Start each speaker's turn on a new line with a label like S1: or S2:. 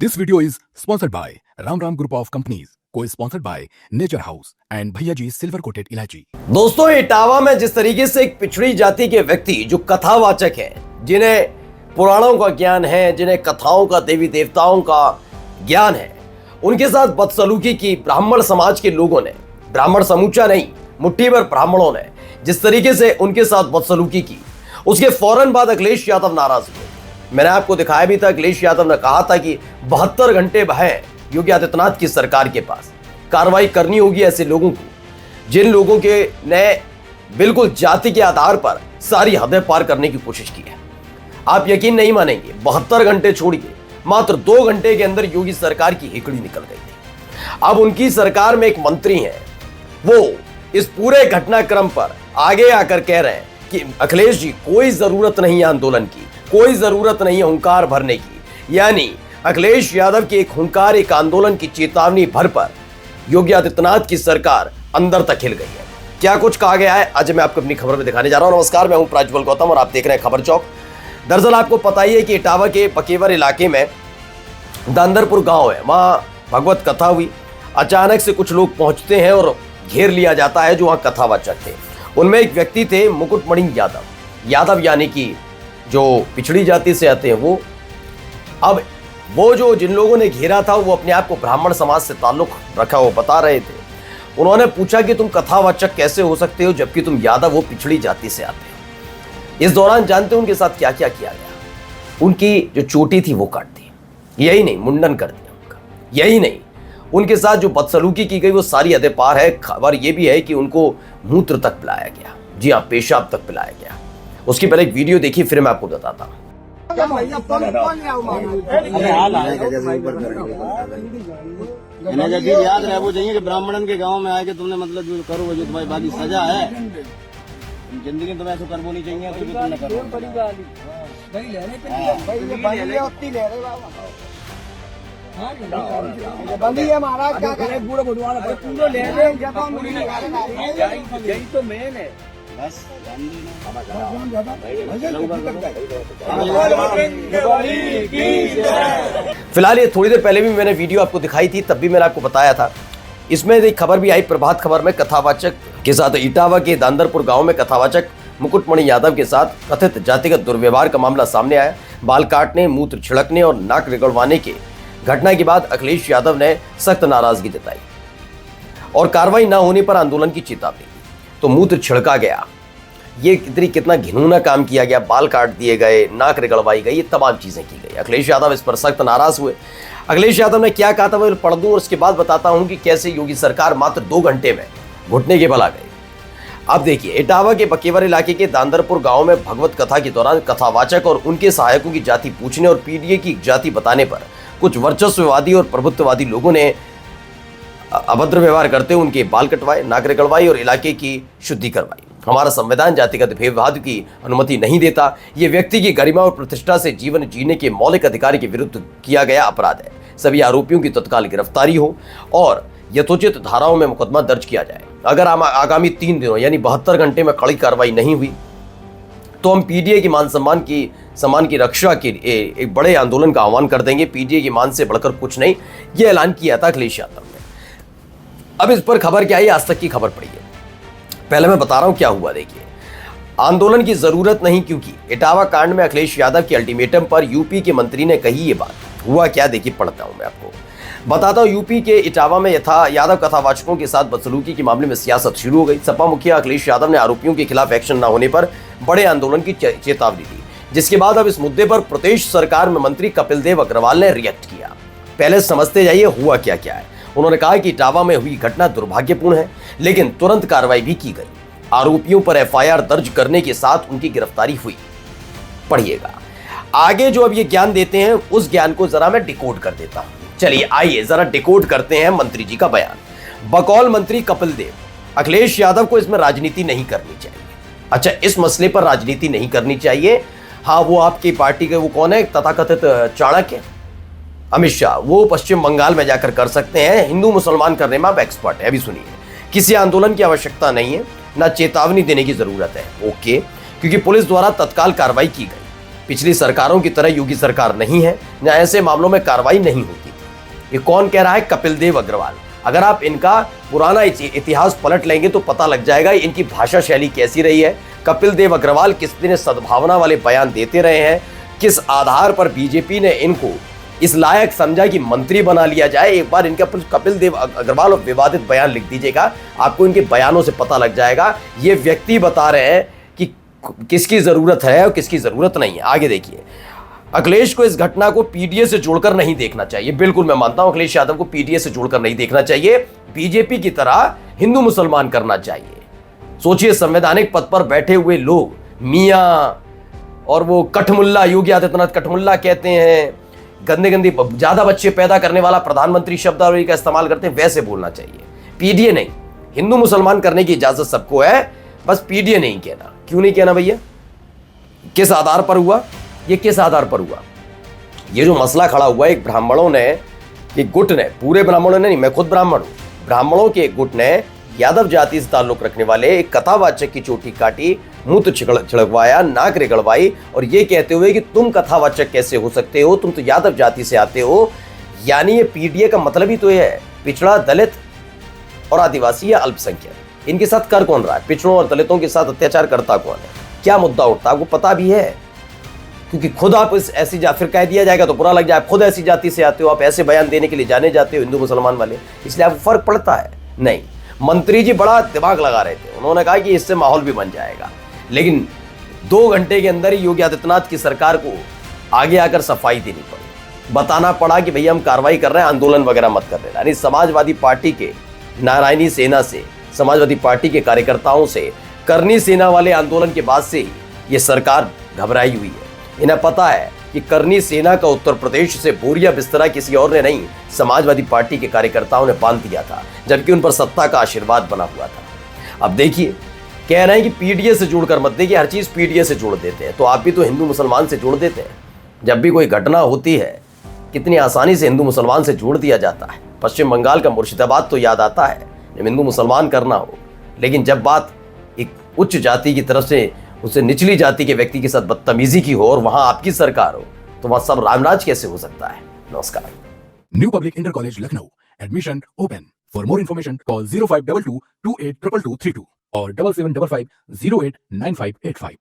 S1: This video is sponsored by Ram Ram Group of Companies, co-sponsored by Nature House and Bhaiya Ji Silver Coated Ilaichi।
S2: दोस्तों, इटावा में जिस तरीके से एक पिछड़ी जाति के व्यक्ति जो कथावाचक हैं, जिन्हें पुराणों का ज्ञान है, जिन्हें कथाओं का, देवी देवताओं का ज्ञान है, उनके साथ बदसलूकी की ब्राह्मण समाज के लोगों ने, ब्राह्मण समूचा नहीं, मुट्ठी भर ब्राह्मणों ने जिस तरीके से उनके साथ बदसलूकी की, उसके फौरन बाद अखिलेश यादव नाराज हुए। मैंने आपको दिखाया भी था, अखिलेश यादव ने कहा था कि 72 घंटे हैं योगी आदित्यनाथ की सरकार के पास, कार्रवाई करनी होगी ऐसे लोगों को जिन लोगों के ने बिल्कुल जाति के आधार पर सारी हदें पार करने की कोशिश की है। आप यकीन नहीं मानेंगे, 72 घंटे छोड़िए, मात्र 2 घंटे के अंदर योगी सरकार की हिकड़ी निकल गई थी। अब उनकी सरकार में एक मंत्री हैं, वो इस पूरे घटनाक्रम पर आगे आकर कह रहे हैं कि अखिलेश जी, कोई जरूरत नहीं है आंदोलन की, कोई जरूरत नहीं है हुंकार भरने की। यानी अखिलेश यादव की एक हुंकार, एक आंदोलन की चेतावनी भर पर योगी आदित्यनाथ की सरकार अंदर तक हिल गई है। क्या कुछ कहा गया है, आज मैं आपको अपनी खबर में दिखाने जा रहा हूं। नमस्कार, मैं हूं प्राज्वल गौतम और आप देख रहे हैं खबर चौक। दरअसल आपको पता ही है कि इटावा के पकेवर इलाके में दांदरपुर गांव है, वहां भगवत कथा हुई। अचानक से कुछ लोग पहुंचते हैं और घेर लिया जाता है जो वहां कथावाचक थे। उनमें एक व्यक्ति थे मुकुटमणि यादव यानी कि जो पिछड़ी जाति से आते हैं वो। अब वो जो जिन लोगों ने घेरा था वो अपने आप को ब्राह्मण समाज से ताल्लुक रखा, वो बता रहे थे। उन्होंने पूछा कि तुम कथावाचक कैसे हो सकते हो जबकि तुम यादव वो पिछड़ी जाति से आते हो। इस दौरान जानते हो उनके साथ क्या क्या किया गया? उनकी जो चोटी थी वो काट दी, यही नहीं मुंडन कर दिया उनका, यही नहीं उनके साथ जो बदसलूकी की गई वो सारी हदें पार है। खबर ये भी है कि उनको मूत्र तक पिलाया गया, जी हाँ, पेशाब तक पिलाया गया। उसकी पहले एक वीडियो देखिए, फिर मैं आपको बताता हूँ।
S3: जब याद रहे वो चाहिए कि ब्राह्मणन के गांव में आए कि तुमने मतलब जो करो वो जो तुम्हारी बाकी सजा है, जिंदगी तुम्हें ऐसा करना नहीं चाहिए तो तुमने करो।
S4: बंदी है महाराज, क्या करें, बूढ़े बुढ़वा पूरा ले रहे यही तो मेन है।
S2: फिलहाल ये थोड़ी देर पहले भी मैंने वीडियो आपको दिखाई थी, तब भी मैंने आपको बताया था। इसमें एक खबर भी आई प्रभात खबर में, कथावाचक के साथ इटावा के दांदरपुर गांव में कथावाचक मुकुटमणि यादव के साथ कथित जातिगत दुर्व्यवहार का मामला सामने आया। बाल काटने, मूत्र छिड़कने और नाक रगड़वाने के घटना के बाद अखिलेश यादव ने सख्त नाराजगी जताई और कार्रवाई न होने पर आंदोलन की चेतावनी दी। तो मूत्र छिड़का गया, ये कितना घिनौना काम किया गया, बाल काट दिए गए, नाक रगड़वाई गई, ये तमाम चीजें की गई। अखिलेश यादव इस पर सख्त नाराज हुए। अखिलेश यादव ने क्या कहा था वो पढ़ दूं और उसके बाद बताता हूं कि कैसे योगी सरकार मात्र 2 घंटे में घुटने के बल आ गई। अब देखिए, इटावा के पकेवर इलाके के दांदरपुर गांव में भगवत कथा के दौरान कथावाचक और उनके सहायकों की जाति पूछने और पीडीए की जाति बताने पर कुछ वर्चस्ववादी और प्रभुत्ववादी लोगों ने अभद्र व्यवहार करते हुए उनके बाल कटवाए, नाक रगड़वाई और इलाके की शुद्धि करवाई। हमारा संविधान जातिगत भेदभाव की अनुमति नहीं देता। ये व्यक्ति की गरिमा और प्रतिष्ठा से जीवन जीने के मौलिक अधिकार के विरुद्ध किया गया अपराध है। सभी आरोपियों की तत्काल गिरफ्तारी हो और यथोचित धाराओं में मुकदमा दर्ज किया जाए। अगर आगामी 3 दिनों यानी 72 घंटे में कड़ी कार्रवाई नहीं हुई तो हम पीडीए की मान सम्मान की रक्षा के लिए एक बड़े आंदोलन का आह्वान कर देंगे। पीडीए की मान से बढ़कर कुछ नहीं, यह ऐलान किया था अखिलेश यादव ने। अब इस पर खबर क्या आई, आज तक की खबर पड़ी है। पहले मैं बता रहा हूं क्या हुआ। देखिए, आंदोलन की जरूरत नहीं, क्योंकि इटावा कांड में अखिलेश यादव के अल्टीमेटम पर यूपी के मंत्री ने कही ये बात। हुआ क्या, देखिए पढ़ता हूं, मैं आपको बताता हूं। यूपी के इटावा में यादव कथावाचकों के साथ बदसलूकी के मामले में सियासत शुरू हो गई। सपा मुखिया अखिलेश यादव ने आरोपियों के खिलाफ एक्शन न होने पर बड़े आंदोलन की चेतावनी दी, जिसके बाद अब इस मुद्दे पर प्रदेश सरकार में मंत्री कपिल देव अग्रवाल ने रिएक्ट किया। पहले समझते जाइए हुआ क्या क्या है। उन्होंने कहा कि इटावा में हुई घटना दुर्भाग्यपूर्ण है, लेकिन तुरंत कार्रवाई भी की गई। आरोपियों पर एफआईआर दर्ज करने के साथ उनकी गिरफ्तारी हुई। पढ़िएगा आगे जो अब ये ज्ञान देते हैं, उस ज्ञान को जरा मैं डिकोड कर देता हूं। चलिए आइए जरा डिकोड करते हैं मंत्री जी का बयान। बकौल मंत्री कपिल देव, अखिलेश यादव को इसमें राजनीति नहीं करनी चाहिए। अच्छा, इस मसले पर राजनीति नहीं करनी चाहिए। हाँ, वो आपकी पार्टी के वो कौन है, तथाकथित चाणक्य अमित शाह, वो पश्चिम बंगाल में जाकर कर सकते हैं। हिंदू मुसलमान करने में आप एक्सपर्ट है। अभी सुनिए, किसी आंदोलन की आवश्यकता नहीं है, ना चेतावनी देने की जरूरत है। ओके, क्योंकि पुलिस द्वारा तत्काल कार्रवाई की गई। पिछली सरकारों की तरह योगी सरकार नहीं है जहां ऐसे मामलों में कार्रवाई नहीं होती। ये कौन कह रहा है? कपिल देव अग्रवाल। अगर आप इनका पुराना इतिहास पलट लेंगे तो पता लग जाएगा इनकी भाषा शैली कैसी रही है। कपिल देव अग्रवाल किस दिन सद्भावना वाले बयान देते रहे हैं, किस आधार पर बीजेपी ने इनको इस लायक समझा कि मंत्री बना लिया जाए। एक बार इनके कपिल देव अग्रवाल और विवादित बयान लिख दीजिएगा, आपको इनके बयानों से पता लग जाएगा ये व्यक्ति बता रहे हैं कि किसकी जरूरत है और किसकी जरूरत नहीं है। आगे देखिए, अखिलेश को इस घटना को पीडीए से जोड़कर नहीं देखना चाहिए। बिल्कुल मैं मानता हूं अखिलेश यादव को पीडीए से जोड़कर नहीं देखना चाहिए, बीजेपी की तरह हिंदू मुसलमान करना चाहिए। सोचिए, संवैधानिक पद पर बैठे हुए लोग मियां और वो कठमुल्ला, योगी आदित्यनाथ कठमुल्ला कहते हैं, गंदे गंदे ज्यादा बच्चे पैदा करने वाला प्रधानमंत्री शब्दावली का इस्तेमाल करते हैं, वैसे बोलना चाहिए। पीडीए नहीं, हिंदू मुसलमान करने की इजाजत सबको है, बस पीडीए नहीं कहना। क्यों नहीं कहना भैया? किस आधार पर हुआ ये? किस आधार पर हुआ ये? जो मसला खड़ा हुआ, एक ब्राह्मणों ने, एक गुट ने, पूरे ब्राह्मणों ने नहीं, मैं खुद ब्राह्मण हूं, ब्राह्मणों के एक गुट ने यादव जाति से ताल्लुक रखने वाले एक कथावाचक की चोटी काटी, मुंह छिड़कवाया, नाक रगड़वाई और ये कहते हुए कि तुम कथावाचक कैसे हो सकते हो, तुम तो यादव जाति से आते हो। यानी ये पीडीए का मतलब ही तो ये है, पिछड़ा, दलित और आदिवासी या अल्पसंख्यक। इनके साथ कर कौन रहा है? पिछड़ों और दलितों के साथ अत्याचार करता कौन है? क्या मुद्दा उठता है? आपको पता भी है, क्योंकि खुद आप इस ऐसी फिर कह दिया जाएगा तो बुरा लग जाए, आप खुद ऐसी जाति से आते हो, आप ऐसे बयान देने के लिए जाने जाते हो हिंदू मुसलमान वाले, इसलिए आपको फर्क पड़ता है। नहीं, मंत्री जी बड़ा दिमाग लगा रहे थे, उन्होंने कहा कि इससे माहौल भी बन जाएगा, लेकिन 2 घंटे के अंदर ही योगी आदित्यनाथ की सरकार को आगे आकर सफाई देनी पड़ी, बताना पड़ा कि भैया हम कार्रवाई कर रहे हैं, आंदोलन वगैरह मत कर रहे। यानी समाजवादी पार्टी के नारायणी सेना से, समाजवादी पार्टी के कार्यकर्ताओं से, करनी सेना वाले आंदोलन के बाद से ये सरकार घबराई हुई है। इन्हें पता है कि करनी सेना का उत्तर प्रदेश से बोरिया बिस्तरा किसी और ने नहीं, समाजवादी पार्टी के कार्यकर्ताओं ने बांध दिया था, जबकि उन पर सत्ता का आशीर्वाद बना हुआ था। अब देखिए, कह रहे हैं कि पीडीए से जोड़कर मत देखिए, हर चीज पीडीए से जोड़ देते हैं, तो आप भी तो हिंदू मुसलमान से जोड़ देते हैं। जब भी कोई घटना होती है कितनी आसानी से हिंदू मुसलमान से जोड़ दिया जाता है। पश्चिम बंगाल का मुर्शिदाबाद तो याद आता है जब हिंदू मुसलमान करना हो, लेकिन जब बात एक उच्च जाति की तरफ से उससे निचली जाति के व्यक्ति के साथ बदतमीजी की हो और वहां आपकी सरकार हो, तो वहां सब रामराज कैसे हो सकता है? नमस्कार।
S1: New public inter college Lucknow, admission open. For more information call 0522 282232 और 7755 089585।